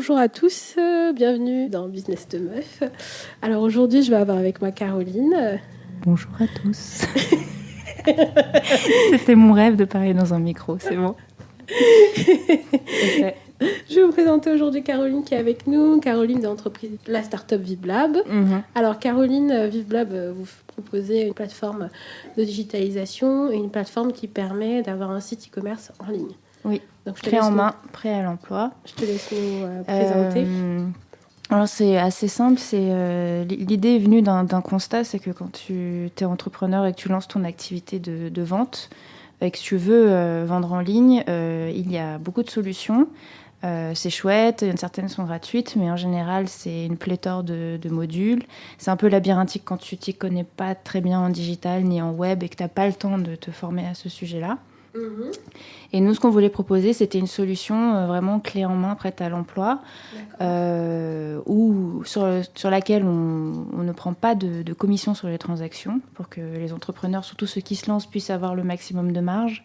Bonjour à tous, bienvenue dans Business de Meuf. Alors aujourd'hui, je vais avoir avec moi Caroline. Bonjour à tous. C'était mon rêve de parler dans un micro, c'est bon. Je vais vous présenter aujourd'hui Caroline qui est avec nous. Caroline de l'entreprise La Startup VibLab. Alors Caroline, VibLab, vous proposez une plateforme de digitalisation et une plateforme qui permet d'avoir un site e-commerce en ligne. Oui, clé en main, prêt à l'emploi. Je te laisse nous présenter. Alors c'est assez simple, l'idée est venue d'un constat, c'est que quand tu es entrepreneur et que tu lances ton activité de vente et que tu veux vendre en ligne, il y a beaucoup de solutions. C'est chouette, certaines sont gratuites, mais en général c'est une pléthore de modules. C'est un peu labyrinthique quand tu t'y connais pas très bien en digital ni en web et que tu n'as pas le temps de te former à ce sujet-là. Et nous, ce qu'on voulait proposer, c'était une solution vraiment clé en main, prête à l'emploi, sur laquelle on ne prend pas de commission sur les transactions pour que les entrepreneurs, surtout ceux qui se lancent, puissent avoir le maximum de marge.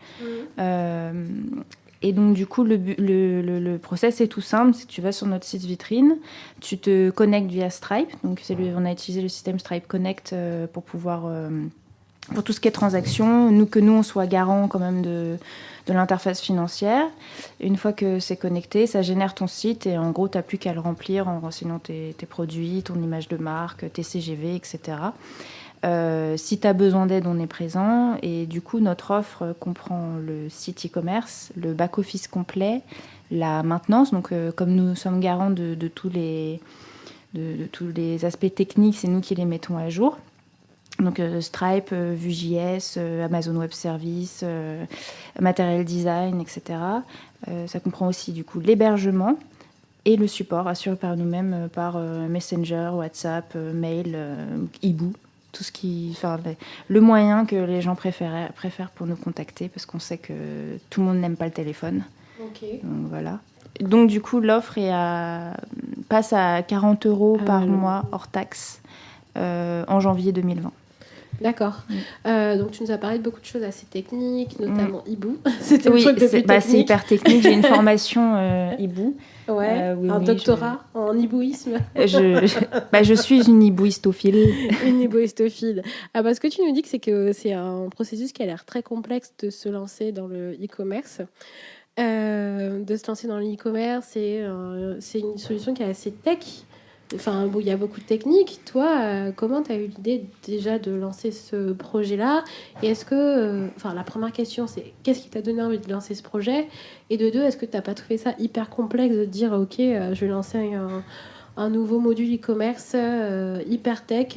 Et donc, du coup, le process est tout simple. Si tu vas sur notre site vitrine, tu te connectes via Stripe. Donc, on a utilisé le système Stripe Connect pour pouvoir... pour tout ce qui est transactions, que nous, on soit garant quand même de l'interface financière. Une fois que c'est connecté, ça génère ton site et en gros, tu n'as plus qu'à le remplir en renseignant tes produits, ton image de marque, tes CGV, etc. Si tu as besoin d'aide, on est présent. Et du coup, notre offre comprend le site e-commerce, le back-office complet, la maintenance. Donc, comme nous sommes garants de tous les aspects techniques, c'est nous qui les mettons à jour. Donc Stripe, Vue.js, Amazon Web Services, Material Design, etc. Ça comprend aussi du coup l'hébergement et le support assuré par nous-mêmes par Messenger, WhatsApp, mail, Hibou, tout ce le moyen que les gens préfèrent pour nous contacter parce qu'on sait que tout le monde n'aime pas le téléphone. Okay. Donc voilà. Donc du coup l'offre passe à 40 € par mois hors taxe en janvier 2020. D'accord. Donc, tu nous as parlé de beaucoup de choses assez techniques, notamment Hibou. C'était le truc le plus technique. C'est hyper technique. J'ai une formation Hibou. Ouais, un doctorat en hibouisme. Je suis une hibouistophile. Une hibouistophile. Parce que tu nous dis que c'est un processus qui a l'air très complexe de se lancer dans le e-commerce. De se lancer dans le e-commerce, c'est une solution qui est assez tech. Enfin, il y a beaucoup de techniques. Toi, comment tu as eu l'idée déjà de lancer ce projet-là ? Et est-ce que... la première question, c'est qu'est-ce qui t'a donné envie de lancer ce projet ? Et de deux, est-ce que tu n'as pas trouvé ça hyper complexe de te dire, OK, je vais lancer un nouveau module e-commerce hyper tech,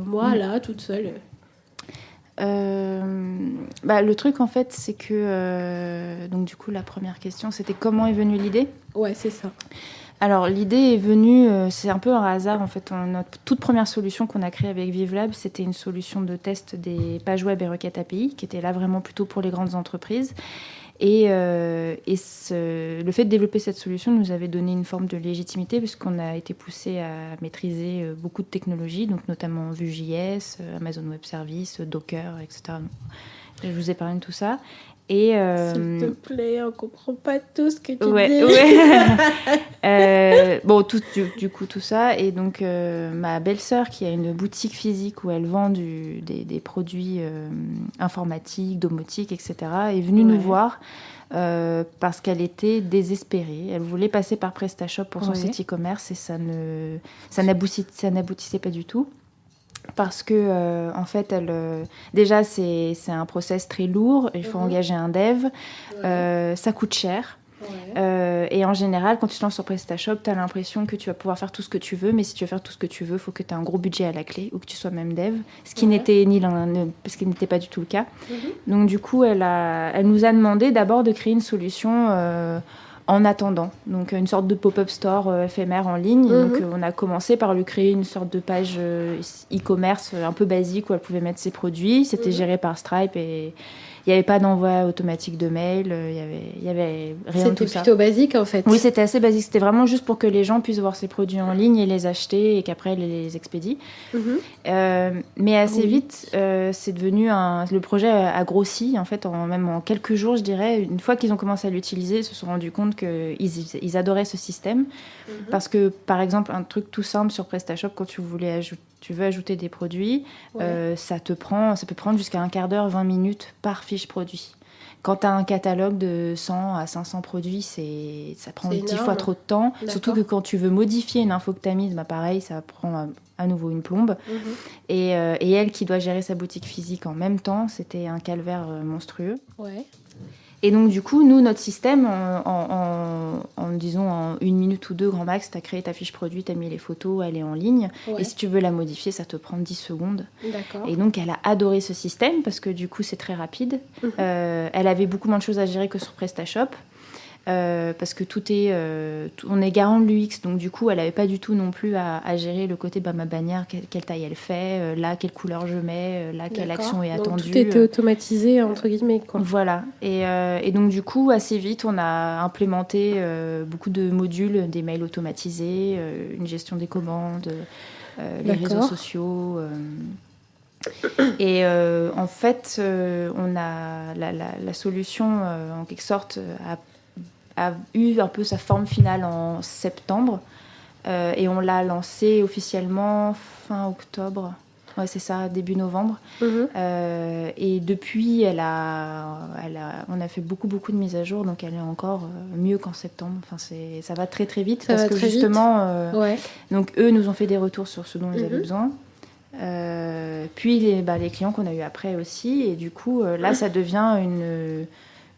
moi, là, toute seule ? Le truc, en fait, c'est que... donc, du coup, la première question, c'était comment est venue l'idée ? Ouais, c'est ça. Alors, l'idée est venue, c'est un peu un hasard, en fait. Notre toute première solution qu'on a créée avec VivLab, c'était une solution de test des pages web et requêtes API, qui était là vraiment plutôt pour les grandes entreprises. Et le fait de développer cette solution nous avait donné une forme de légitimité, puisqu'on a été poussé à maîtriser beaucoup de technologies, donc notamment Vue.js, Amazon Web Services, Docker, etc. Je vous épargne tout ça. Et s'il te plaît, on comprend pas tout ce que tu dis. Du coup, tout ça. Et donc, ma belle-sœur, qui a une boutique physique où elle vend des produits informatiques, domotiques, etc., est venue nous voir parce qu'elle était désespérée. Elle voulait passer par PrestaShop pour son site e-commerce et ça n'aboutissait pas du tout. Parce que, en fait, déjà, c'est un process très lourd. Il faut engager un dev. Ça coûte cher. Et en général, quand tu te lances sur PrestaShop, tu as l'impression que tu vas pouvoir faire tout ce que tu veux. Mais si tu veux faire tout ce que tu veux, il faut que tu aies un gros budget à la clé ou que tu sois même dev. Ce qui n'était pas du tout le cas. Donc, du coup, elle nous a demandé d'abord de créer une solution... en attendant, donc une sorte de pop-up store éphémère en ligne. Donc on a commencé par lui créer une sorte de page e-commerce un peu basique où elle pouvait mettre ses produits. C'était géré par Stripe et Il n'y avait pas d'envoi automatique de mail, il y avait rien de tout ça. C'était plutôt basique en fait. Oui, c'était assez basique. C'était vraiment juste pour que les gens puissent voir ces produits en ligne et les acheter et qu'après, ils les expédient. Mais assez vite, c'est devenu le projet a grossi, en fait, même en quelques jours, je dirais. Une fois qu'ils ont commencé à l'utiliser, ils se sont rendus compte qu'ils adoraient ce système. Parce que, par exemple, un truc tout simple sur PrestaShop, quand tu veux ajouter des produits, ça peut prendre jusqu'à un quart d'heure, 20 minutes par fiche produit. Quand tu as un catalogue de 100 à 500 produits, ça prend 10 fois trop de temps. D'accord. Surtout que quand tu veux modifier une info que tu as mise, pareil, ça prend à nouveau une plombe. Et elle qui doit gérer sa boutique physique en même temps, c'était un calvaire monstrueux. Ouais. Et donc, du coup, nous, notre système, disons, en 1 minute ou 2, grand max, tu as créé ta fiche produit, tu as mis les photos, elle est en ligne. Ouais. Et si tu veux la modifier, ça te prend 10 secondes. D'accord. Et donc, elle a adoré ce système parce que, du coup, c'est très rapide. Elle avait beaucoup moins de choses à gérer que sur PrestaShop. Parce que on est garant de l'UX, donc du coup elle n'avait pas du tout non plus à gérer le côté ma bannière, quelle taille elle fait, là quelle couleur je mets, là quelle action est attendue. Donc tout était automatisé entre guillemets quoi. Voilà, et donc du coup assez vite on a implémenté beaucoup de modules, des mails automatisés, une gestion des commandes, les réseaux sociaux. Et en fait on a la solution en quelque sorte a eu un peu sa forme finale en septembre et on l'a lancé officiellement fin octobre. Ouais, c'est ça, début novembre. Et depuis, on a fait beaucoup de mises à jour, donc elle est encore mieux qu'en septembre. Enfin, ça va très très vite parce que justement, donc eux nous ont fait des retours sur ce dont ils avaient besoin. Puis les clients qu'on a eu après aussi, et du coup là ça devient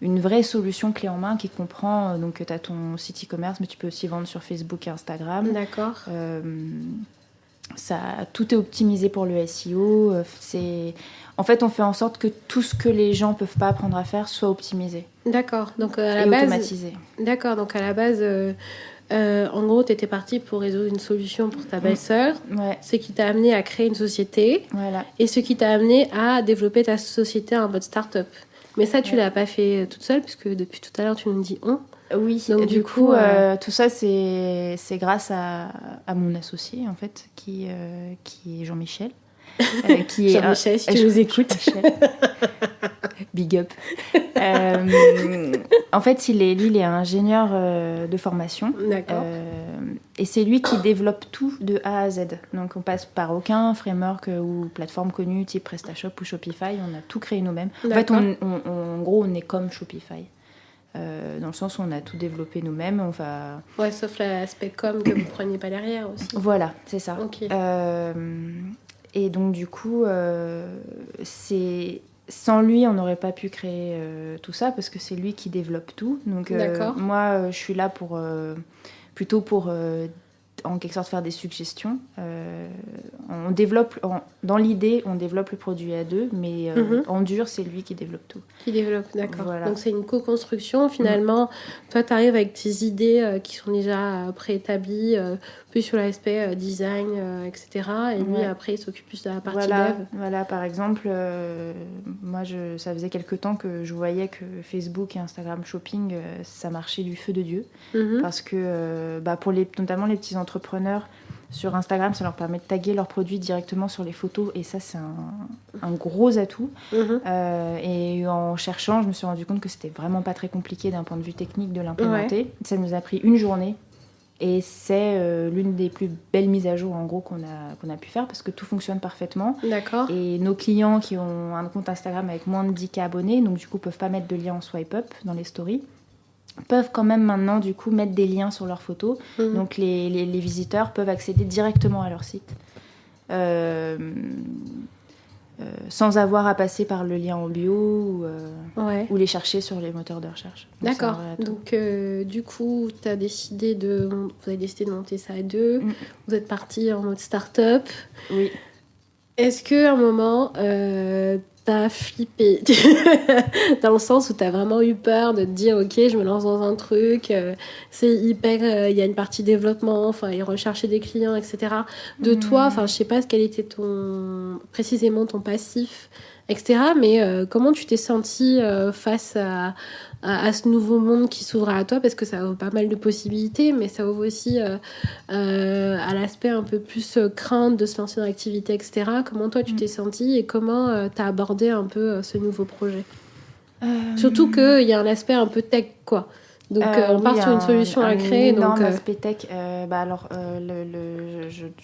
une vraie solution clé en main qui comprend, donc tu as ton site e-commerce, mais tu peux aussi vendre sur Facebook et Instagram. D'accord. Tout est optimisé pour le SEO. En fait, on fait en sorte que tout ce que les gens peuvent pas apprendre à faire soit optimisé. D'accord. Donc à la et base, automatisé. D'accord. Donc à la base, en gros, tu étais partie pour résoudre une solution pour ta belle-sœur. Ouais. Ce qui t'a amené à créer une société. Voilà. Et ce qui t'a amené à développer ta société en mode start-up. Mais ça, tu l'as pas fait toute seule, puisque depuis tout à l'heure, tu nous dis on. Oui, donc du coup, tout ça, c'est grâce à mon associé, en fait, qui est Jean-Michel. Jean-Michel, si tu nous écoutes. Big up. En fait, lui, il est ingénieur de formation. D'accord. Et c'est lui qui développe tout de A à Z. Donc, on passe par aucun framework ou plateforme connue, type PrestaShop ou Shopify. On a tout créé nous-mêmes. D'accord. En fait, en gros, on est comme Shopify. Dans le sens où on a tout développé nous-mêmes. Ouais, sauf l'aspect com que vous ne preniez pas derrière aussi. Voilà, c'est ça. Okay. Et donc, du coup, sans lui, on n'aurait pas pu créer tout ça parce que c'est lui qui développe tout. Donc, moi, je suis là plutôt pour en quelque sorte faire des suggestions. On développe, dans l'idée, on développe le produit à deux, mais en dur, c'est lui qui développe tout. Qui développe, d'accord. Voilà. Donc c'est une co-construction. Finalement, toi, tu arrives avec tes idées qui sont déjà préétablies, plus sur l'aspect design, etc. Et lui, après, il s'occupe plus de la partie dev. Voilà, par exemple, moi, ça faisait quelques temps que je voyais que Facebook et Instagram Shopping, ça marchait du feu de Dieu. Parce que, pour notamment les petits entrepreneurs, sur Instagram, ça leur permet de taguer leurs produits directement sur les photos. Et ça, c'est un gros atout. Et en cherchant, je me suis rendu compte que c'était vraiment pas très compliqué d'un point de vue technique de l'implémenter. Ouais. Ça nous a pris 1 journée. Et c'est l'une des plus belles mises à jour en gros qu'on a pu faire parce que tout fonctionne parfaitement. D'accord. Et nos clients qui ont un compte Instagram avec moins de 10K abonnés, donc du coup peuvent pas mettre de lien en swipe up dans les stories, peuvent quand même maintenant du coup mettre des liens sur leurs photos. Donc les visiteurs peuvent accéder directement à leur site. Sans avoir à passer par le lien en bio ou les chercher sur les moteurs de recherche. Donc, d'accord. Donc, du coup, vous avez décidé de monter ça à deux. Vous êtes partis en mode start-up. Oui. Est-ce qu'à un moment, t'as flippé dans le sens où t'as vraiment eu peur de te dire ok, je me lance dans un truc, c'est hyper, il y a une partie développement, enfin, et rechercher des clients, etc. De toi, enfin, je sais pas quel était précisément ton passif etc. Mais comment tu t'es sentie face à ce nouveau monde qui s'ouvre à toi? Parce que ça ouvre pas mal de possibilités, mais ça ouvre aussi à l'aspect un peu plus crainte de se lancer dans l'activité, etc. Comment toi tu t'es sentie et comment tu as abordé un peu ce nouveau projet? Surtout qu'il y a un aspect un peu tech, quoi. Donc on part sur une solution à créer. Un énorme donc, aspect tech. Je ne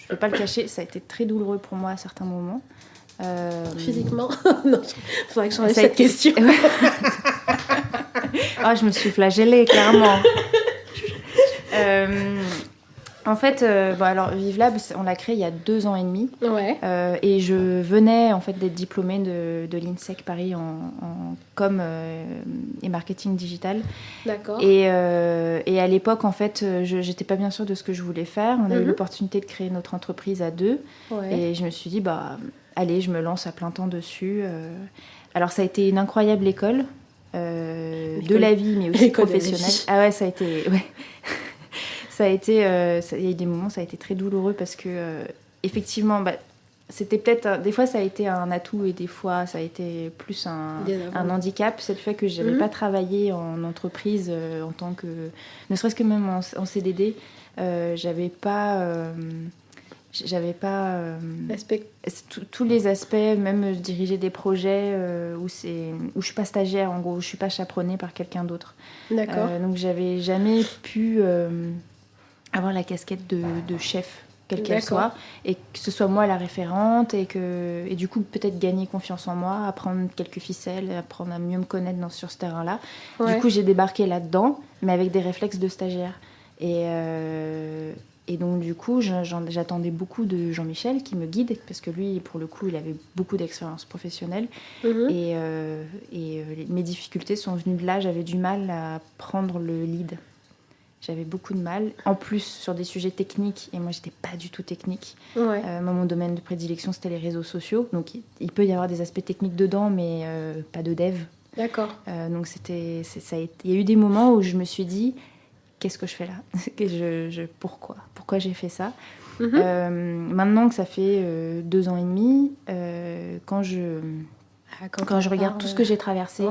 vais pas le cacher, ça a été très douloureux pour moi à certains moments. Physiquement? Non, faudrait que j'enlève cette question. Je me suis flagellée, clairement. En fait, Vive Lab, on l'a créé il y a 2 ans et demi. Ouais. Et je venais en fait d'être diplômée de l'INSEC Paris en com et marketing digital. D'accord. Et à l'époque, en fait, j'étais pas bien sûre de ce que je voulais faire. On a eu l'opportunité de créer notre entreprise à 2. Ouais. Et je me suis dit, allez, je me lance à plein temps dessus. Alors, ça a été une incroyable école de la vie, mais aussi professionnelle. Ah ouais, ça a été... Ouais. Ça a été, il y a eu des moments, ça a été très douloureux parce que, effectivement, c'était peut-être, des fois ça a été un atout et des fois ça a été plus un handicap. C'est le fait que je n'avais pas travaillé en entreprise en tant que, ne serait-ce que même en CDD, j'avais pas tous les aspects, même diriger des projets où je suis pas stagiaire, en gros, où je suis pas chaperonnée par quelqu'un d'autre. D'accord. Donc j'avais jamais pu avoir la casquette de chef, quelle qu'elle soit, et que ce soit moi la référente, et du coup peut-être gagner confiance en moi, apprendre quelques ficelles, apprendre à mieux me connaître sur ce terrain-là. Ouais. Du coup j'ai débarqué là-dedans, mais avec des réflexes de stagiaire. Et donc du coup j'attendais beaucoup de Jean-Michel qui me guide, parce que lui pour le coup il avait beaucoup d'expérience professionnelle. Et mes difficultés sont venues de là, j'avais du mal à prendre le lead. J'avais beaucoup de mal. En plus, sur des sujets techniques, et moi, j'étais pas du tout technique. Ouais. Moi, mon domaine de prédilection, c'était les réseaux sociaux. Donc, il peut y avoir des aspects techniques dedans, mais pas de dev. D'accord. Donc, il y a eu des moments où je me suis dit, qu'est-ce que je fais là? Pourquoi j'ai fait ça? Maintenant que ça fait 2 ans et demi, quand je regarde tout ce que j'ai traversé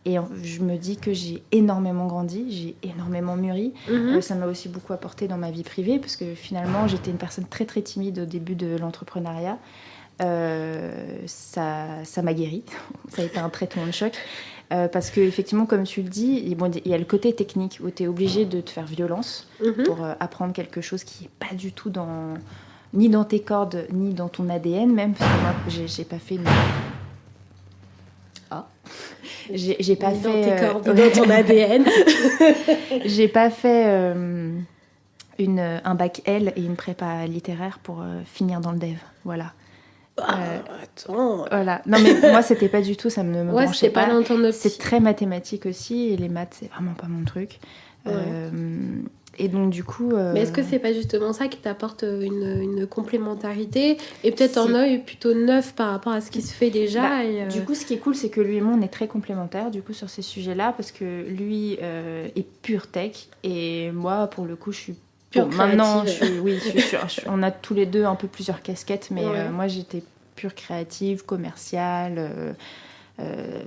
et je me dis que j'ai énormément grandi, j'ai énormément mûri. Ça m'a aussi beaucoup apporté dans ma vie privée, parce que finalement, j'étais une personne très très timide au début de l'entrepreneuriat. Ça m'a guéri. Ça a été un traitement de choc. Parce qu'effectivement, comme tu le dis, il y a le côté technique où tu es obligé de te faire violence pour apprendre quelque chose qui n'est pas du tout ni dans tes cordes, ni dans ton ADN même. Parce que moi, j'ai pas fait... J'ai pas ni fait... dans tes cordes, dans ton ADN. J'ai pas fait un bac L et une prépa littéraire pour finir dans le dev. Voilà. Attends. Voilà. Non, mais moi, c'était pas du tout, ça ne me branchait pas. Dans ton optique. C'est très mathématique aussi, et les maths, c'est vraiment pas mon truc. Et donc, du coup... Mais est-ce que c'est pas justement ça qui t'apporte une complémentarité et peut-être un œil plutôt neuf par rapport à ce qui se fait déjà Du coup, ce qui est cool, c'est que lui et moi, on est très complémentaires du coup, sur ces sujets-là, parce que lui est pure tech, et moi, pour le coup, je suis pure créative. Maintenant, on a tous les deux un peu plusieurs casquettes, mais moi, j'étais pure créative, commerciale...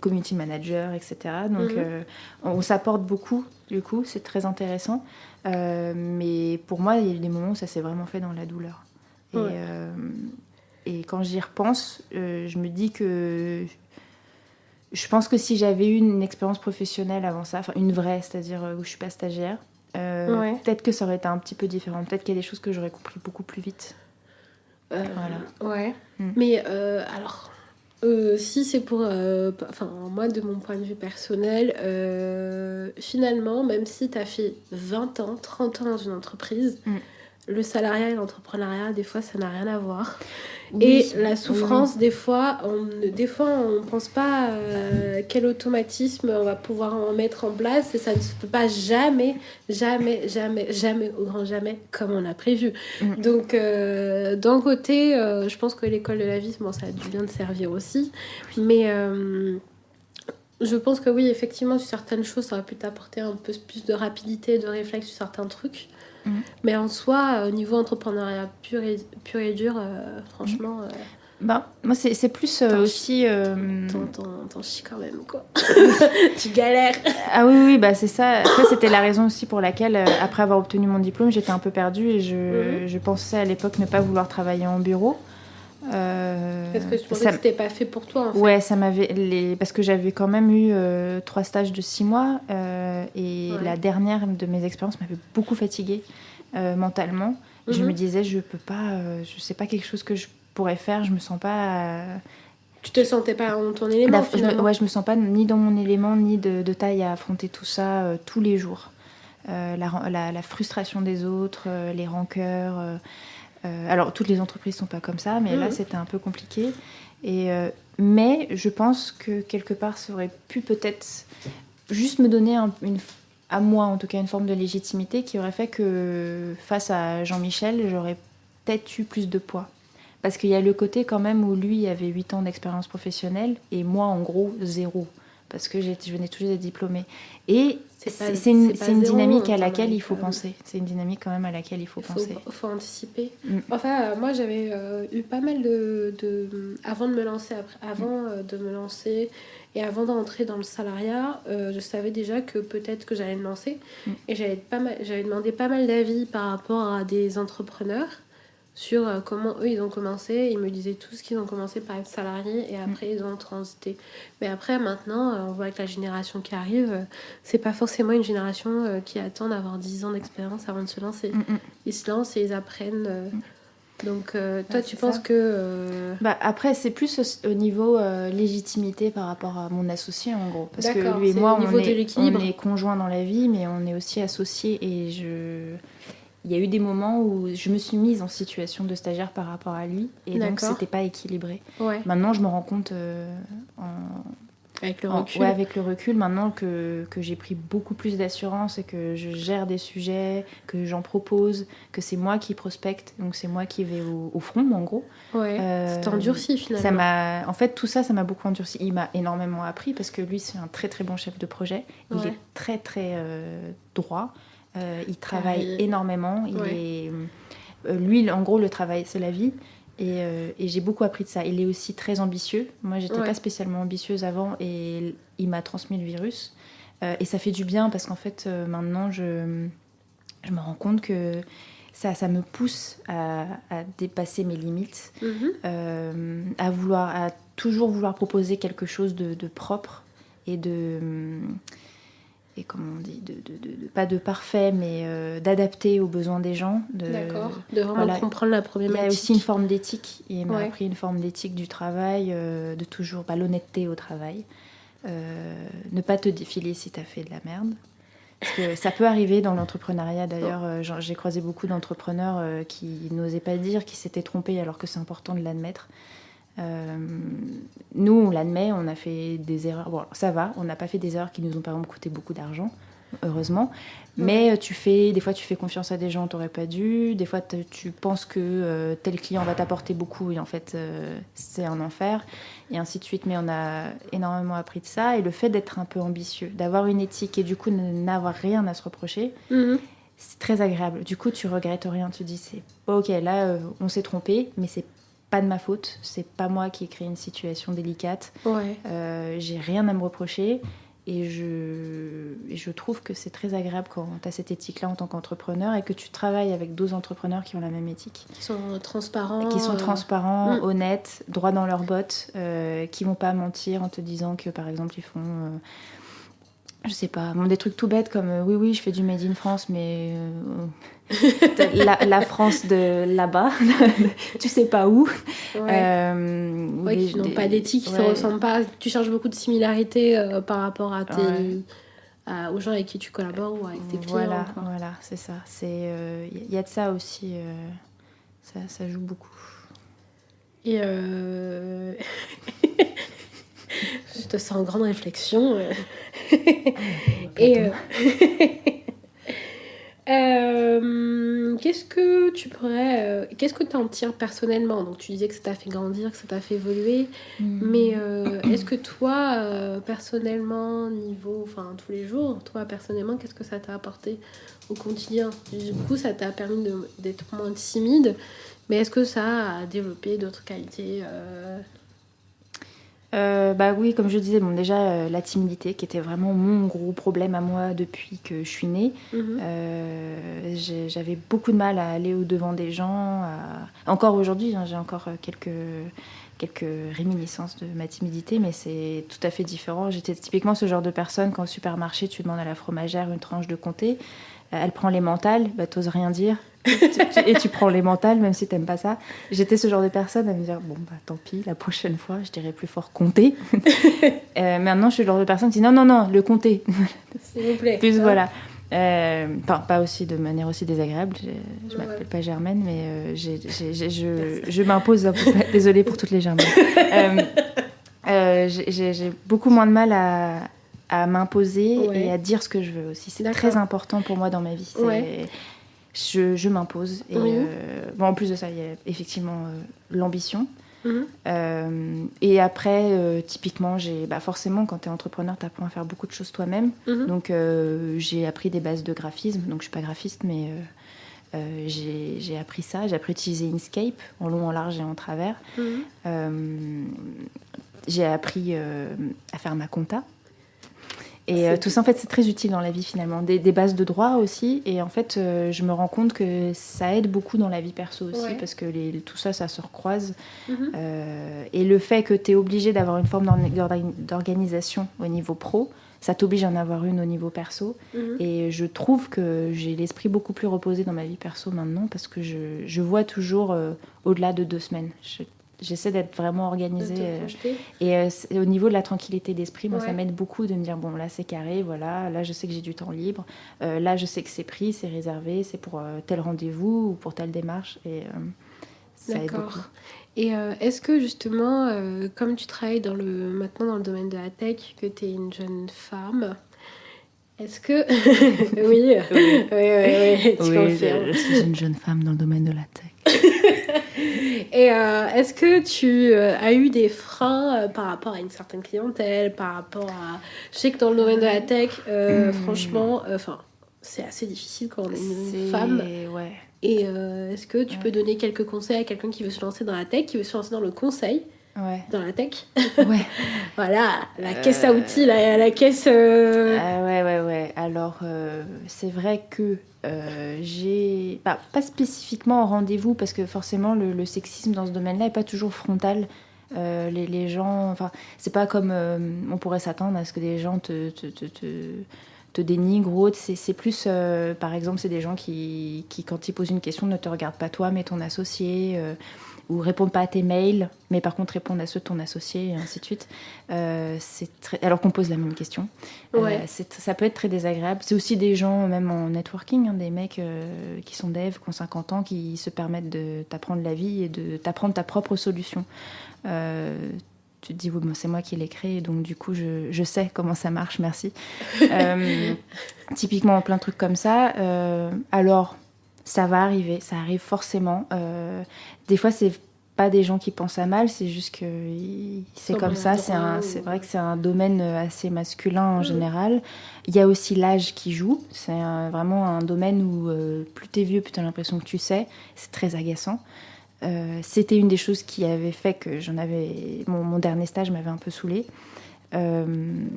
community manager, etc. Donc, on s'apporte beaucoup, du coup, c'est très intéressant. Mais pour moi, il y a eu des moments où ça s'est vraiment fait dans la douleur. Et quand j'y repense, je me dis que... Je pense que si j'avais eu une expérience professionnelle avant ça, enfin une vraie, c'est-à-dire où je ne suis pas stagiaire, peut-être que ça aurait été un petit peu différent. Peut-être qu'il y a des choses que j'aurais compris beaucoup plus vite. Voilà. Ouais. Mais alors... si c'est pour... moi, de mon point de vue personnel, finalement, même si tu as fait 20 ans, 30 ans dans une entreprise, le salariat et l'entrepreneuriat, des fois, ça n'a rien à voir. Oui, et la souffrance, des fois, on pense pas quel automatisme on va pouvoir en mettre en place, et ça ne se peut pas jamais, au grand jamais, comme on a prévu. Donc, d'un côté, je pense que l'école de la vie, ça a dû bien te servir aussi. Mais je pense que oui, effectivement, sur certaines choses, ça aurait pu t'apporter un peu plus de rapidité, de réflexe sur certains trucs. Mais en soi, au niveau entrepreneuriat pur et dur, franchement... Moi, c'est plus aussi... T'en chies quand même, quoi. Tu galères. Ah oui, c'est ça. Après, c'était la raison aussi pour laquelle, après avoir obtenu mon diplôme, j'étais un peu perdue et je pensais à l'époque ne pas vouloir travailler en bureau. Parce que je pensais que c'était pas fait pour toi, en fait. Ouais, parce que j'avais quand même eu 3 stages de 6 mois et la dernière de mes expériences m'avait beaucoup fatiguée mentalement. Je me disais, je peux pas, je sais pas quelque chose que je pourrais faire, je me sens pas... Tu te sentais pas dans ton élément, finalement. Je me sens pas ni dans mon élément, ni de taille à affronter tout ça tous les jours. La frustration des autres, les rancœurs... alors, toutes les entreprises sont pas comme ça, mais là, c'était un peu compliqué. Mais je pense que quelque part, ça aurait pu peut-être juste me donner à moi, en tout cas, une forme de légitimité qui aurait fait que, face à Jean-Michel, j'aurais peut-être eu plus de poids. Parce qu'il y a le côté quand même où lui avait 8 ans d'expérience professionnelle et moi, en gros, 0. Parce que je venais tout juste d'être diplômée. Et c'est une dynamique à laquelle il faut penser. C'est une dynamique quand même à laquelle il faut penser. Il faut anticiper. Enfin, moi, j'avais eu pas mal avant de me lancer, et avant d'entrer dans le salariat, je savais déjà que peut-être que j'allais me lancer. Et j'avais demandé pas mal d'avis par rapport à des entrepreneurs sur comment eux ils ont commencé. Ils me disaient tous qu'ils ont commencé par être salariés et après ils ont transité. Mais après maintenant on voit que la génération qui arrive, c'est pas forcément une génération qui attend d'avoir 10 ans d'expérience avant de se lancer. Ils se lancent et ils apprennent. Donc toi tu penses que... Après c'est plus au niveau légitimité par rapport à mon associé en gros. Parce que lui et c'est moi on est conjoints dans la vie mais on est aussi associés et il y a eu des moments où je me suis mise en situation de stagiaire par rapport à lui et donc c'était pas équilibré. Maintenant je me rends compte avec le recul. Avec le recul, maintenant que j'ai pris beaucoup plus d'assurance et que je gère des sujets, que j'en propose, que c'est moi qui prospecte, donc c'est moi qui vais au front en gros. Ça t'endurcit finalement. En fait tout ça m'a beaucoup endurci. Il m'a énormément appris parce que lui c'est un très très bon chef de projet. Il est très très droit. Il travaille énormément. Lui, en gros, le travail, c'est la vie. Et j'ai beaucoup appris de ça. Il est aussi très ambitieux. Moi, j'étais pas spécialement ambitieuse avant et il m'a transmis le virus. Et ça fait du bien parce qu'en fait, maintenant, je me rends compte que ça me pousse à dépasser mes limites, à toujours vouloir proposer quelque chose de propre et et comment on dit, pas de parfait, mais d'adapter aux besoins des gens. D'accord, de vraiment comprendre la problématique. Il y a aussi une forme d'éthique, et il m'a appris une forme d'éthique du travail, de toujours l'honnêteté au travail. Ne pas te défiler si t'as fait de la merde. Parce que ça peut arriver dans l'entrepreneuriat, d'ailleurs. J'ai croisé beaucoup d'entrepreneurs qui n'osaient pas dire qu'ils s'étaient trompés, alors que c'est important de l'admettre. Nous, on l'admet, on a fait des erreurs. Bon, ça va, on n'a pas fait des erreurs qui nous ont par exemple coûté beaucoup d'argent, heureusement. Mais des fois, tu fais confiance à des gens, t'aurais pas dû. Des fois, tu penses que tel client va t'apporter beaucoup et en fait, c'est un enfer. Et ainsi de suite. Mais on a énormément appris de ça. Et le fait d'être un peu ambitieux, d'avoir une éthique et du coup, n'avoir rien à se reprocher, c'est très agréable. Du coup, tu regrettes rien. Tu te dis, ok, là, on s'est trompé, mais c'est pas de ma faute, c'est pas moi qui ai créé une situation délicate. J'ai rien à me reprocher et je trouve que c'est très agréable quand tu as cette éthique-là en tant qu'entrepreneur et que tu travailles avec d'autres entrepreneurs qui ont la même éthique. Qui sont transparents. Honnêtes, droits dans leurs bottes, qui vont pas mentir en te disant que par exemple ils font... je sais pas, des trucs tout bêtes comme oui, je fais du Made in France, mais la France de là-bas, tu sais pas où. Qui n'ont pas d'éthique, qui ne se ressemblent pas. Tu cherches beaucoup de similarités par rapport à aux gens avec qui tu collabores ou avec tes clients. Voilà, c'est ça. Il y a de ça aussi, ça joue beaucoup. Et je te sens en grande réflexion. Et qu'est-ce que tu en tires personnellement? Donc tu disais que ça t'a fait grandir, que ça t'a fait évoluer, mais est-ce que toi personnellement, tous les jours, toi personnellement, qu'est-ce que ça t'a apporté au quotidien? Du coup, ça t'a permis d'être moins timide, Mais est-ce que ça a développé d'autres qualités Bah oui, comme je disais, bon, déjà la timidité qui était vraiment mon gros problème à moi depuis que je suis née. J'avais beaucoup de mal à aller au-devant des gens. Encore aujourd'hui, hein, j'ai encore quelques réminiscences de ma timidité, mais c'est tout à fait différent. J'étais typiquement ce genre de personne quand au supermarché, tu demandes à la fromagère une tranche de comté. Elle prend les mentales, bah, t'oses rien dire. Et tu prends les mentales, même si t'aimes pas ça. J'étais ce genre de personne à me dire, bon, bah tant pis, la prochaine fois, je dirais plus fort compter. Maintenant, je suis le genre de personne qui dit, non, le compter. S'il vous plaît. Plus voilà. Enfin, pas aussi de manière aussi désagréable. Je m'appelle pas Germaine, mais je m'impose un peu. Désolée pour toutes les Germaines. J'ai beaucoup moins de mal à m'imposer et à dire ce que je veux aussi. C'est très important pour moi dans ma vie. Je m'impose. Et, bon, en plus de ça, il y a effectivement l'ambition. Et après, typiquement, forcément, quand tu es entrepreneur, tu apprends à faire beaucoup de choses toi-même. Donc, j'ai appris des bases de graphisme. Donc, je suis pas graphiste, mais j'ai appris ça. J'ai appris à utiliser Inkscape en long, en large et en travers. J'ai appris à faire ma compta. Et tout ça, en fait, c'est très utile dans la vie, finalement. Des bases de droit aussi. Et en fait, je me rends compte que ça aide beaucoup dans la vie perso aussi, parce que tout ça, ça se recroise. Et le fait que tu es obligé d'avoir une forme d'organisation au niveau pro, ça t'oblige à en avoir une au niveau perso. Et je trouve que j'ai l'esprit beaucoup plus reposé dans ma vie perso maintenant, parce que je vois toujours au-delà de 2 semaines. J'essaie d'être vraiment organisée. Et au niveau de la tranquillité d'esprit, moi, ça m'aide beaucoup de me dire, bon, là, c'est carré, voilà. Là, je sais que j'ai du temps libre. Là, je sais que c'est pris, c'est réservé, c'est pour tel rendez-vous ou pour telle démarche. Et ça aide beaucoup. Et est-ce que, justement, comme tu travailles maintenant dans le domaine de la tech, que tu es une jeune femme, est-ce que... oui, tu confirmes. Je suis une jeune femme dans le domaine de la tech. Et est-ce que tu as eu des freins par rapport à une certaine clientèle, par rapport à... Je sais que dans le domaine de la tech, franchement, c'est assez difficile quand on est une femme. Et est-ce que tu peux donner quelques conseils à quelqu'un qui veut se lancer dans la tech, qui veut se lancer dans le conseil dans la tech? Voilà, la caisse à outils, la caisse... Ouais. Alors, c'est vrai que j'ai... pas spécifiquement en rendez-vous, parce que forcément, le sexisme dans ce domaine-là n'est pas toujours frontal. Les gens... Enfin, c'est pas comme on pourrait s'attendre à ce que des gens te dénigrent ou autre. C'est plus... par exemple, c'est des gens qui, quand ils posent une question, ne te regardent pas toi, mais ton associé... ou répondent pas à tes mails, mais par contre répondent à ceux de ton associé, et ainsi de suite. Alors qu'on pose la même question. Ça peut être très désagréable. C'est aussi des gens, même en networking, des mecs qui sont devs, qui ont 50 ans, qui se permettent de t'apprendre la vie et de t'apprendre ta propre solution. Tu te dis, oui, c'est moi qui l'ai créé, donc du coup, je sais comment ça marche, merci. Typiquement, plein de trucs comme ça. Alors... ça va arriver, ça arrive forcément. Des fois, c'est pas des gens qui pensent à mal, c'est juste que c'est comme ça. C'est vrai que c'est un domaine assez masculin en général. Il y a aussi l'âge qui joue. C'est vraiment un domaine où plus t'es vieux, plus t'as l'impression que tu sais. C'est très agaçant. C'était une des choses qui avait fait que mon dernier stage m'avait un peu saoulée.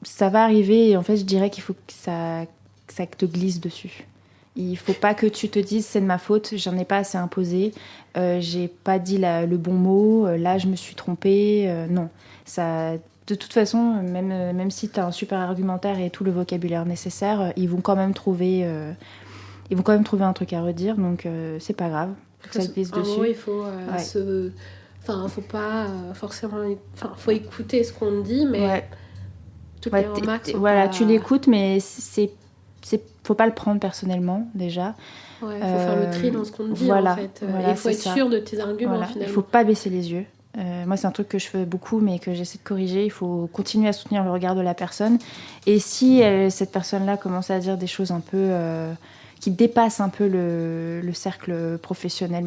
Ça va arriver, et en fait, je dirais qu'il faut que ça te glisse dessus. Il faut pas que tu te dises c'est de ma faute, j'en ai pas assez imposé, j'ai pas dit le bon mot, là je me suis trompée. Non, ça, de toute façon, même si tu as un super argumentaire et tout le vocabulaire nécessaire, ils vont quand même trouver un truc à redire, donc c'est pas grave. Ça te glisse dessus. Il faut faut pas forcément... faut écouter ce qu'on dit, mais toutes les remarques sont voilà, pas... tu l'écoutes, mais faut pas le prendre personnellement, déjà. Il faut faire le tri dans ce qu'on dit, en fait. Il faut être sûr de tes arguments, finalement. Il faut pas baisser les yeux. Moi, c'est un truc que je fais beaucoup, mais que j'essaie de corriger. Il faut continuer à soutenir le regard de la personne. Et si cette personne-là commence à dire des choses un peu... qui dépassent un peu le cercle professionnel,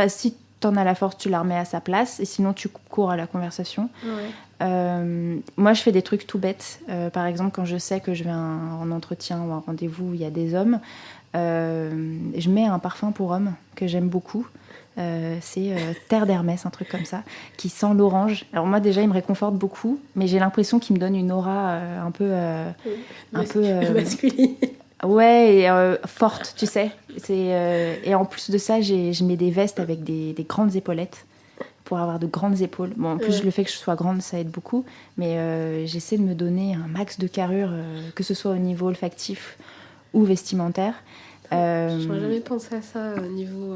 si t'en as la force, tu la remets à sa place. Et sinon, tu cours à la conversation. Moi, je fais des trucs tout bêtes. Par exemple, quand je sais que je vais à un entretien ou un rendez-vous où il y a des hommes, Je mets un parfum pour homme que j'aime beaucoup. C'est Terre d'Hermès, un truc comme ça, qui sent l'orange. Alors moi déjà, il me réconforte beaucoup, mais j'ai l'impression qu'il me donne une aura un peu masculine. Ouais, et forte, tu sais. Et en plus de ça, je mets des vestes avec des grandes épaulettes pour avoir de grandes épaules. Bon, en plus, le fait que je sois grande, ça aide beaucoup. Mais j'essaie de me donner un max de carrure, que ce soit au niveau olfactif ou vestimentaire. J'aurais jamais pensé à ça au niveau,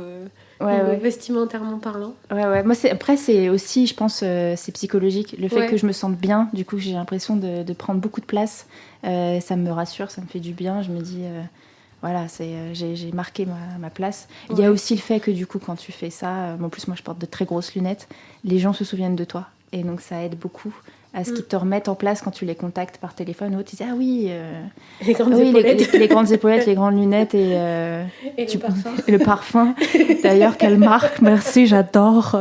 Ouais. vestimentairement parlant. Ouais. Moi, après, c'est aussi, je pense, c'est psychologique. Le fait que je me sente bien, du coup, j'ai l'impression de prendre beaucoup de place. Ça me rassure, ça me fait du bien. Je me dis, voilà, j'ai marqué ma place. Il y a aussi le fait que, du coup, quand tu fais ça, en plus, moi, je porte de très grosses lunettes, les gens se souviennent de toi. Et donc, ça aide beaucoup à ce qu'ils te remettent en place quand tu les contactes par téléphone. Ou tu dis, ah oui, les grandes épaulettes. Les grandes épaulettes, les grandes lunettes et le parfum. Et le parfum. D'ailleurs, quelle marque, merci, j'adore.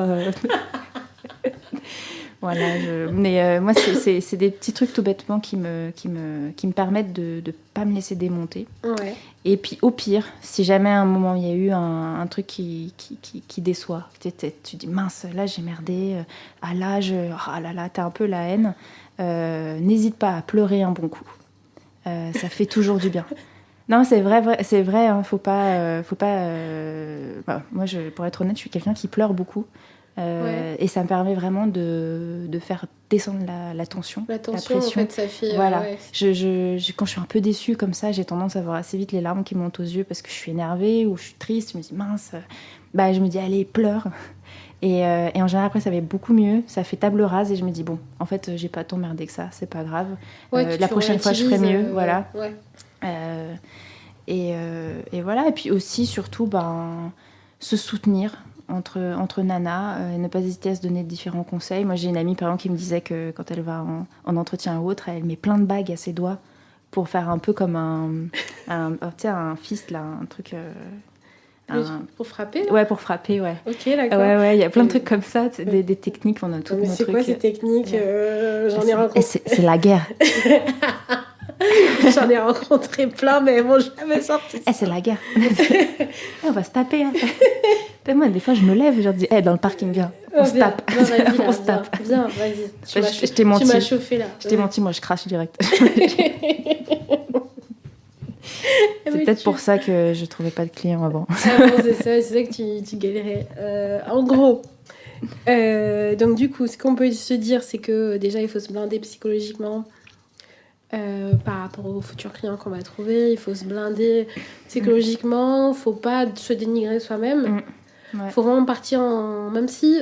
Voilà, mais moi, c'est des petits trucs tout bêtement qui me permettent de ne pas me laisser démonter. Ouais. Et puis, au pire, si jamais à un moment, il y a eu un truc qui déçoit, tu dis, mince, là, j'ai merdé, ah là, t'as un peu la haine, n'hésite pas à pleurer un bon coup. Ça fait toujours du bien. Non, c'est vrai, hein, faut pas. Moi, pour être honnête, je suis quelqu'un qui pleure beaucoup. Et ça me permet vraiment de faire descendre la tension, la pression. En fait, ça fait... Voilà. Quand je suis un peu déçue comme ça, j'ai tendance à voir assez vite les larmes qui montent aux yeux parce que je suis énervée ou je suis triste. Je me dis, mince. Je me dis, allez, pleure. Et en général, après, ça va beaucoup mieux. Ça fait table rase et je me dis, bon, en fait, j'ai pas tant merdé que ça, c'est pas grave. La prochaine fois, je ferai mieux. Voilà. Ouais. Et voilà. Et puis aussi, surtout, se soutenir entre nanas et ne pas hésiter à se donner différents conseils. Moi, j'ai une amie, par exemple, qui me disait que quand elle va en entretien ou autre, elle met plein de bagues à ses doigts pour faire un peu comme un fist, là, un truc... Pour frapper, là ? Ouais, pour frapper, ouais. Ok, d'accord. Ouais, il y a plein de trucs comme ça, des techniques, on a tout. Mais c'est quoi ces techniques ? J'en ai rencontré... C'est la guerre. J'en ai rencontré plein, mais elles m'ont jamais sorti. C'est la guerre. On va se taper. Hein. Moi, des fois, je me lève et je leur dis, dans le parking, viens, on se tape. On se tape. Viens, vas-y. Je t'ai menti. Tu m'as chauffé, là. Je t'ai menti, moi, je crache direct. C'est peut-être pour ça que je trouvais pas de clients avant. C'est ça que tu galérais. En gros, donc du coup, ce qu'on peut se dire, c'est que déjà, il faut se blinder psychologiquement par rapport aux futurs clients qu'on va trouver. Il faut se blinder psychologiquement. Faut pas se dénigrer soi-même. Ouais. Faut vraiment partir même si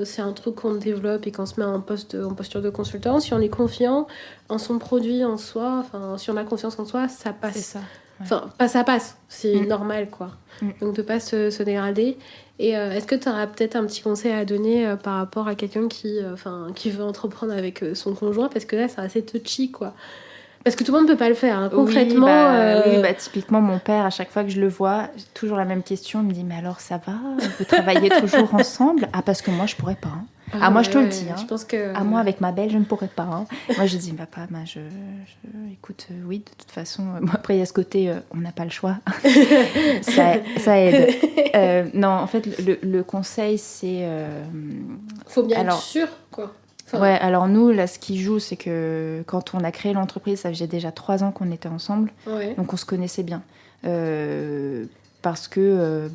c'est un truc qu'on développe et qu'on se met en posture de consultant, si on est confiant en son produit, en soi, si on a confiance en soi, ça passe. C'est ça. Ouais. Ça passe, c'est normal, quoi. Donc de pas se dégrader. Et est-ce que tu auras peut-être un petit conseil à donner par rapport à quelqu'un qui veut entreprendre avec son conjoint, parce que là c'est assez touchy, quoi. Parce que tout le monde ne peut pas le faire, hein. Concrètement. Typiquement, mon père, à chaque fois que je le vois, j'ai toujours la même question. Il me dit, mais alors ça va ? Vous travaillez toujours ensemble ? Ah, parce que moi, je pourrais pas. Hein. Moi, je te le dis. Hein. Je pense que... moi, avec ma belle, je ne pourrais pas. Hein. Moi, je dis, papa, écoute, oui, de toute façon. Après, il y a ce côté, on n'a pas le choix. ça aide. Non, en fait, le conseil, c'est... faut bien être sûr, quoi. Ouais, alors nous, là, ce qui joue, c'est que quand on a créé l'entreprise, ça faisait déjà 3 ans qu'on était ensemble, donc on se connaissait bien. Parce que,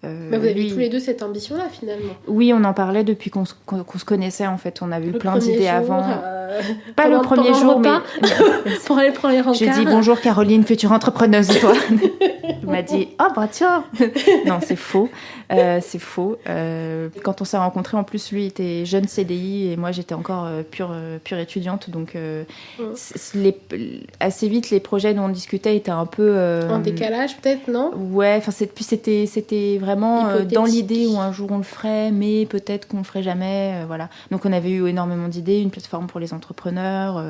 Mais vous avez tous les deux cette ambition-là, finalement. Oui, on en parlait depuis qu'on se connaissait, en fait. On avait eu plein d'idées avant. Pas le premier jour, mais... pour aller prendre les rencarts. J'ai dit, bonjour Caroline, future entrepreneuse, et toi ? Il m'a dit, tiens. Non, c'est faux. C'est faux. Quand on s'est rencontrés, en plus, lui était jeune CDI et moi, j'étais encore pure étudiante. Donc, assez vite, les projets dont on discutait étaient un peu... en décalage, peut-être, non ? Ouais, c'était vraiment dans l'idée où un jour on le ferait, mais peut-être qu'on le ferait jamais. Voilà. Donc, on avait eu énormément d'idées, une plateforme pour les entrepreneurs,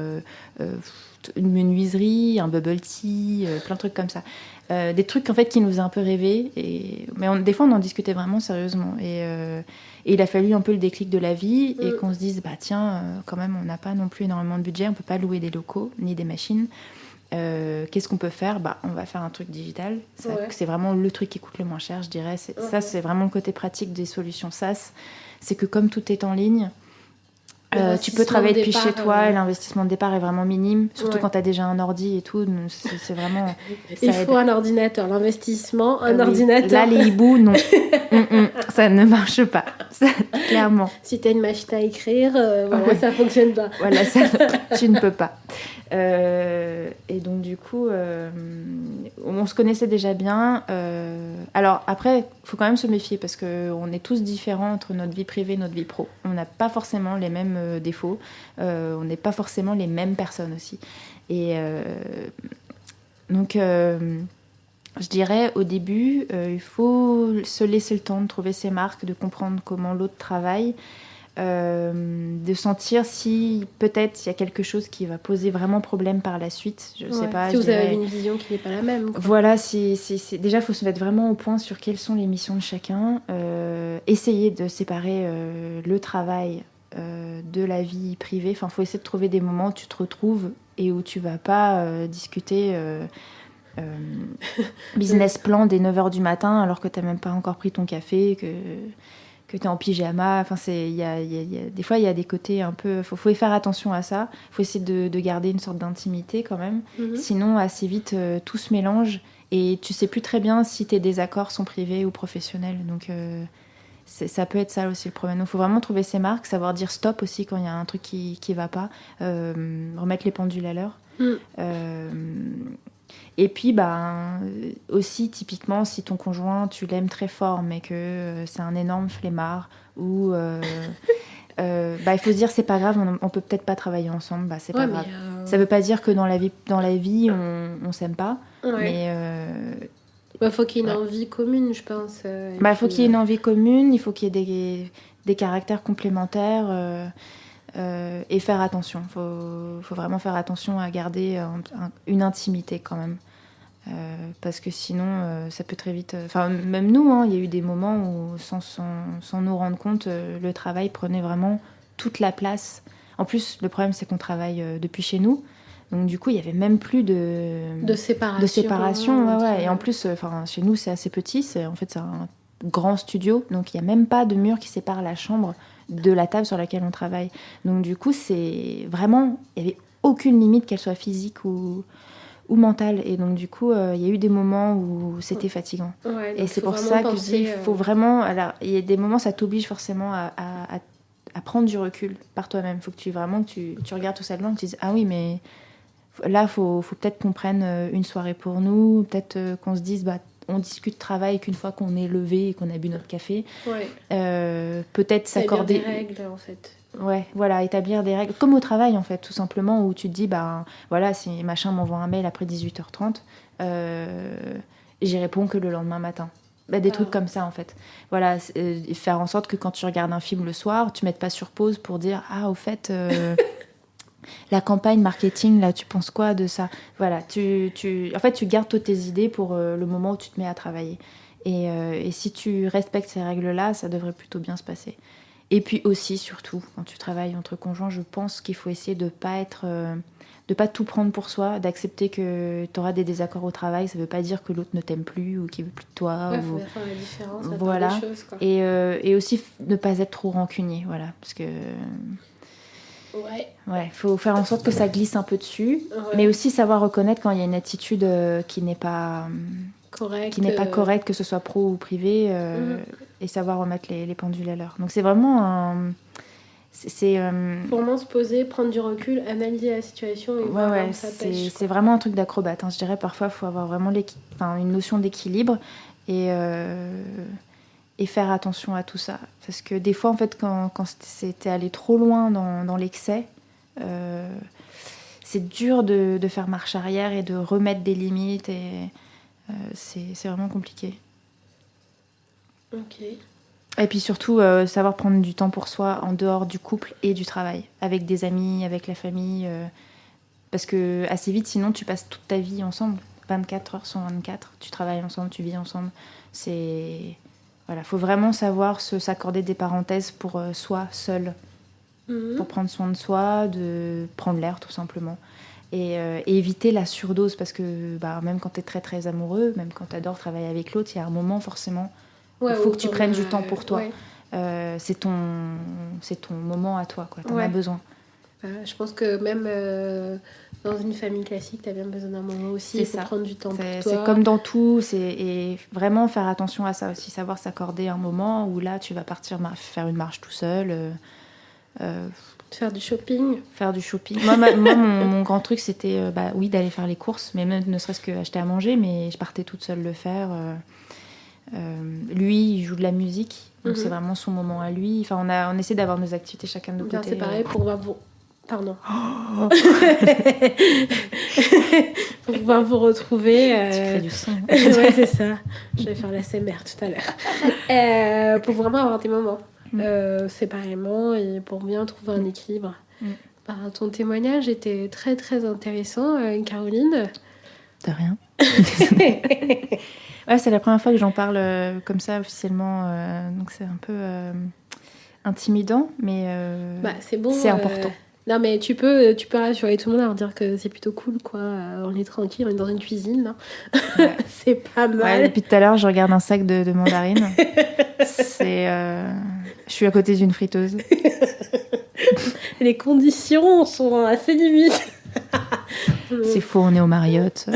une menuiserie, un bubble tea, plein de trucs comme ça. Des trucs en fait qui nous faisaient un peu rêver, mais des fois on en discutait vraiment sérieusement et il a fallu un peu le déclic de la vie et qu'on se dise tiens, quand même on n'a pas non plus énormément de budget, on peut pas louer des locaux ni des machines, Qu'est-ce qu'on peut faire ? On va faire un truc digital. Ouais. C'est vraiment le truc qui coûte le moins cher, je dirais. Ça, c'est vraiment le côté pratique des solutions SaaS. C'est que comme tout est en ligne, tu peux travailler depuis chez toi et l'investissement de départ est vraiment minime, surtout quand tu as déjà un ordi et tout. C'est vraiment. Il faut un ordinateur, l'investissement, un ordinateur. Là, les hiboux, non. Ça ne marche pas, ça, clairement. Si tu as une machine à écrire, ça fonctionne pas. Voilà, tu ne peux pas. Et donc, du coup, on se connaissait déjà bien. Alors, après, il faut quand même se méfier parce qu'on est tous différents entre notre vie privée et notre vie pro. On n'a pas forcément les mêmes défauts. On n'est pas forcément les mêmes personnes aussi. Et donc, je dirais, au début, il faut se laisser le temps de trouver ses marques, de comprendre comment l'autre travaille. De sentir si peut-être il y a quelque chose qui va poser vraiment problème par la suite. Je sais pas. Si vous avez une vision qui n'est pas la même. Quoi. Voilà, déjà il faut se mettre vraiment au point sur quelles sont les missions de chacun. Essayer de séparer le travail de la vie privée. Enfin, faut essayer de trouver des moments où tu te retrouves et où tu vas pas discuter business plan dès 9h du matin alors que tu n'as même pas encore pris ton café, que tu es en pyjama. Enfin, des fois, il y a des côtés un peu... faut faire attention à ça. Il faut essayer de garder une sorte d'intimité quand même. Sinon, assez vite, tout se mélange et tu sais plus très bien si tes désaccords sont privés ou professionnels. Donc, ça peut être ça aussi le problème. Donc, il faut vraiment trouver ses marques, savoir dire stop aussi quand il y a un truc qui va pas. Remettre les pendules à l'heure. Et puis, aussi, typiquement, si ton conjoint, tu l'aimes très fort, mais que c'est un énorme flemmard, ou il faut se dire, c'est pas grave, on peut peut-être pas travailler ensemble, c'est pas grave. Ça veut pas dire que dans la vie on s'aime pas, mais... faut qu'il y ait une envie commune, je pense. Il faut qu'il y ait une envie commune, il faut qu'il y ait des caractères complémentaires... et faire attention. Faut vraiment faire attention à garder une intimité quand même. Parce que sinon, ça peut très vite... même nous, il y a eu des moments où, sans nous rendre compte, le travail prenait vraiment toute la place. En plus, le problème, c'est qu'on travaille depuis chez nous. Donc, du coup, il n'y avait même plus de séparation. Ouais. Et en plus, chez nous, c'est assez petit. C'est un grand studio. Donc, il n'y a même pas de mur qui sépare la chambre de la table sur laquelle on travaille. Donc du coup, c'est vraiment... Il n'y avait aucune limite, qu'elle soit physique ou mentale. Et donc du coup, il y a eu des moments où c'était fatigant. Et c'est pour ça que je dis, il faut vraiment... Alors, il y a des moments, ça t'oblige forcément à prendre du recul par toi-même. Il faut que tu regardes tout ça de loin et que tu dises, ah oui, mais là, il faut peut-être qu'on prenne une soirée pour nous, peut-être qu'on se dise... on discute travail qu'une fois qu'on est levé et qu'on a bu notre café. Peut-être s'accorder... Établir des règles, en fait. Ouais, voilà, établir des règles. Comme au travail, en fait, tout simplement, où tu te dis, si machin m'envoie un mail après 18h30, j'y réponds que le lendemain matin. Des trucs comme ça, en fait. Voilà, faire en sorte que quand tu regardes un film le soir, tu ne mettes pas sur pause pour dire, au fait... la campagne marketing, là, tu penses quoi de ça ? Voilà, en fait, tu gardes toutes tes idées pour le moment où tu te mets à travailler. Et si tu respectes ces règles-là, ça devrait plutôt bien se passer. Et puis aussi, surtout, quand tu travailles entre conjoints, je pense qu'il faut essayer de pas tout prendre pour soi, d'accepter que tu auras des désaccords au travail. Ça ne veut pas dire que l'autre ne t'aime plus ou qu'il veut plus de toi. Il faut faire la différence. Voilà. Des choses, quoi. Et aussi ne pas être trop rancunier, voilà, parce que... Ouais, faut faire en sorte que ça glisse un peu dessus, mais aussi savoir reconnaître quand il y a une attitude qui n'est pas correcte, que ce soit pro ou privé, et savoir remettre les pendules à l'heure. Donc c'est vraiment faut vraiment se poser, prendre du recul, analyser la situation et voir où ça pêche. C'est vraiment un truc d'acrobate. Je dirais parfois, il faut avoir vraiment une notion d'équilibre et faire attention à tout ça. Parce que des fois, en fait, quand c'était allé trop loin dans l'excès, c'est dur de faire marche arrière et de remettre des limites. Et c'est vraiment compliqué. Ok. Et puis surtout, savoir prendre du temps pour soi en dehors du couple et du travail. Avec des amis, avec la famille. Parce que assez vite, sinon, tu passes toute ta vie ensemble. 24 heures sur 24. Tu travailles ensemble, tu vis ensemble. Voilà, faut vraiment savoir s'accorder des parenthèses pour soi, seul. Pour prendre soin de soi, de prendre l'air, tout simplement. Et éviter la surdose, parce que même quand tu es très très amoureux, même quand tu adores travailler avec l'autre, il y a un moment forcément il faut que tu prennes du temps pour toi. C'est ton moment à toi, tu en as besoin. Je pense que même dans une famille classique, tu as bien besoin d'un moment aussi pour prendre du temps pour toi. C'est comme dans tout, et vraiment faire attention à ça aussi, savoir s'accorder un moment où là tu vas partir faire une marche tout seul. Faire du shopping. Moi, mon grand truc, c'était d'aller faire les courses, mais même ne serait-ce qu'acheter à manger, mais je partais toute seule le faire. Lui, il joue de la musique, donc c'est vraiment son moment à lui. Enfin, on essaie d'avoir nos activités chacun de notre côté. C'est pareil pour Pardon. Pour pouvoir vous retrouver. Tu crées du son. Ouais, c'est ça. Je vais faire la SMR tout à l'heure. Pour vraiment avoir des moments séparément et pour bien trouver un équilibre. Ton témoignage était très très intéressant, Caroline. De rien. Ouais, c'est la première fois que j'en parle comme ça officiellement, donc c'est un peu intimidant, mais c'est bon. C'est important. Non, mais tu peux rassurer tout le monde à leur dire que c'est plutôt cool, quoi. On est tranquille, on est dans une cuisine. Ouais. C'est pas mal. Ouais, depuis tout à l'heure, je regarde un sac de mandarines. Je suis à côté d'une friteuse. Les conditions sont assez limites. C'est faux, on est au Marriott.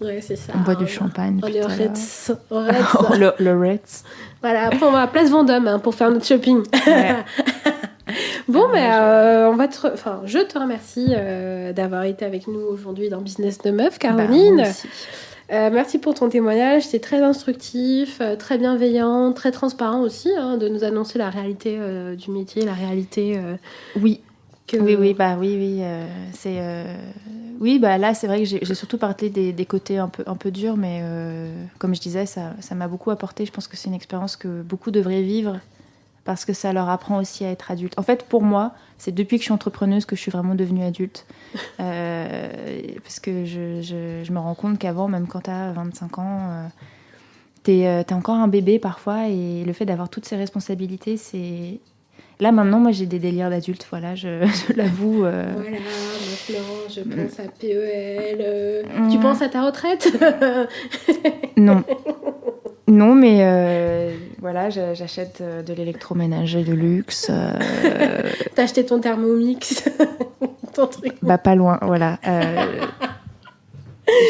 Ouais, c'est ça. On boit du champagne. On est au Ritz. Le Ritz. Voilà, après on va à Place Vendôme pour faire notre shopping. Ouais. Bon, je te remercie d'avoir été avec nous aujourd'hui dans Business de Meuf, Caroline. Moi aussi. Merci pour ton témoignage, c'était très instructif, très bienveillant, très transparent aussi, de nous annoncer la réalité du métier, la réalité... Oui. Oui. Là, c'est vrai que j'ai surtout parlé des côtés un peu durs, mais comme je disais, ça m'a beaucoup apporté. Je pense que c'est une expérience que beaucoup devraient vivre, parce que ça leur apprend aussi à être adulte. En fait, pour moi, c'est depuis que je suis entrepreneuse que je suis vraiment devenue adulte. Parce que je me rends compte qu'avant, même quand tu as 25 ans, t'es encore un bébé parfois, et le fait d'avoir toutes ces responsabilités, c'est... Là, maintenant, moi, j'ai des délires d'adulte, voilà, je l'avoue. Voilà, maintenant, je pense à PEL. Tu penses à ta retraite? Non, mais voilà, j'achète de l'électroménager de luxe. T'as acheté ton Thermomix, ton truc. Pas loin, voilà.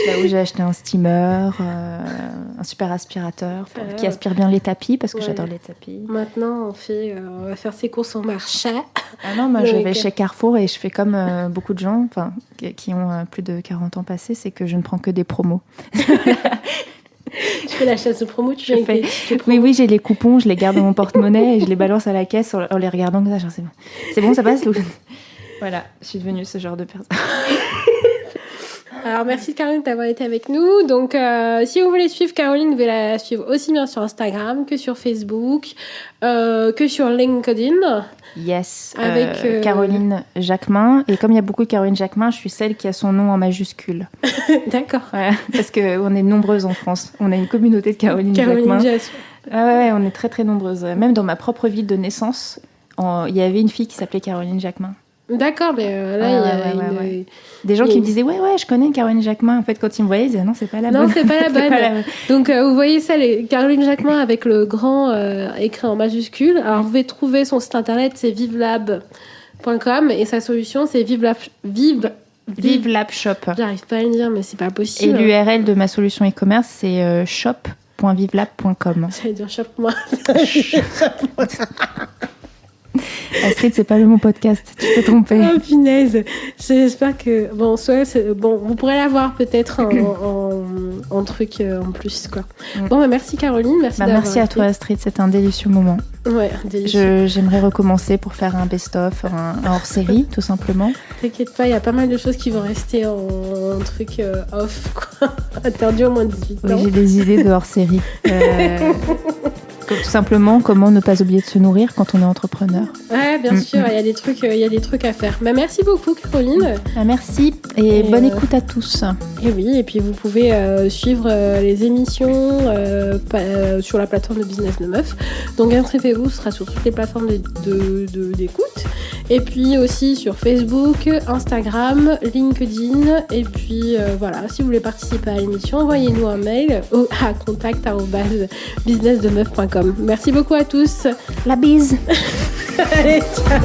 Là où j'ai acheté un steamer, un super aspirateur qui aspire bien les tapis, parce que j'adore les tapis. Maintenant, on va faire ses courses au marché. Ah non, moi je vais chez Carrefour et je fais comme beaucoup de gens qui ont plus de 40 ans passés, c'est que je ne prends que des promos. Tu fais la chasse aux promos, tu fais Oui, j'ai les coupons, je les garde dans mon porte-monnaie et je les balance à la caisse en les regardant comme ça. Genre, c'est bon, ça passe. Voilà, je suis devenue ce genre de personne. Alors, merci Caroline d'avoir été avec nous. Donc, si vous voulez suivre Caroline, vous pouvez la suivre aussi bien sur Instagram que sur Facebook, que sur LinkedIn. Yes, avec Caroline Jacquemin. Et comme il y a beaucoup de Caroline Jacquemin, je suis celle qui a son nom en majuscule. D'accord. Ouais, parce qu'on est nombreuses en France. On a une communauté de Caroline Jacquemin. Ouais, on est très très nombreuses. Même dans ma propre ville de naissance, il y avait une fille qui s'appelait Caroline Jacquemin. D'accord, mais là, il y a des gens qui me disaient ouais, je connais Caroline Jacquemin. En fait, quand ils me voyaient, ils disaient non, c'est pas la bonne. Non, c'est pas la bonne. Donc, vous voyez ça, Caroline Jacquemin avec le grand écrit en majuscule. Alors, vous pouvez trouver son site internet, c'est vivelab.com, et sa solution, c'est Vivelab Shop. J'arrive pas à le dire, mais c'est pas possible. Et l'URL de ma solution e-commerce, c'est shop.vivelab.com. J'allais dire shop.moi. Astrid, c'est pas le mot podcast, tu t'es trompée. Oh punaise, j'espère que... vous pourrez l'avoir peut-être en truc en plus, quoi. Bon, merci Caroline, merci à toi Astrid, c'était un délicieux moment. Ouais, délicieux. J'aimerais recommencer pour faire un best-of, un hors-série, tout simplement. T'inquiète pas, il y a pas mal de choses qui vont rester en truc off, quoi. Interdit au moins 18 ans. Oui, j'ai des idées de hors-série. Tout simplement, comment ne pas oublier de se nourrir quand on est entrepreneur. Ouais, bien sûr, il y a des trucs à faire. Mais merci beaucoup, Caroline. Merci et bonne écoute à tous. Et oui, et puis vous pouvez suivre les émissions sur la plateforme de Business de Meuf. Donc inscrivez-vous, ce sera sur toutes les plateformes d'écoute. Et puis aussi sur Facebook, Instagram, LinkedIn. Et puis voilà, si vous voulez participer à l'émission, envoyez-nous un mail à contact@businessdemeuf.com. Merci beaucoup à tous. La bise. Allez, ciao.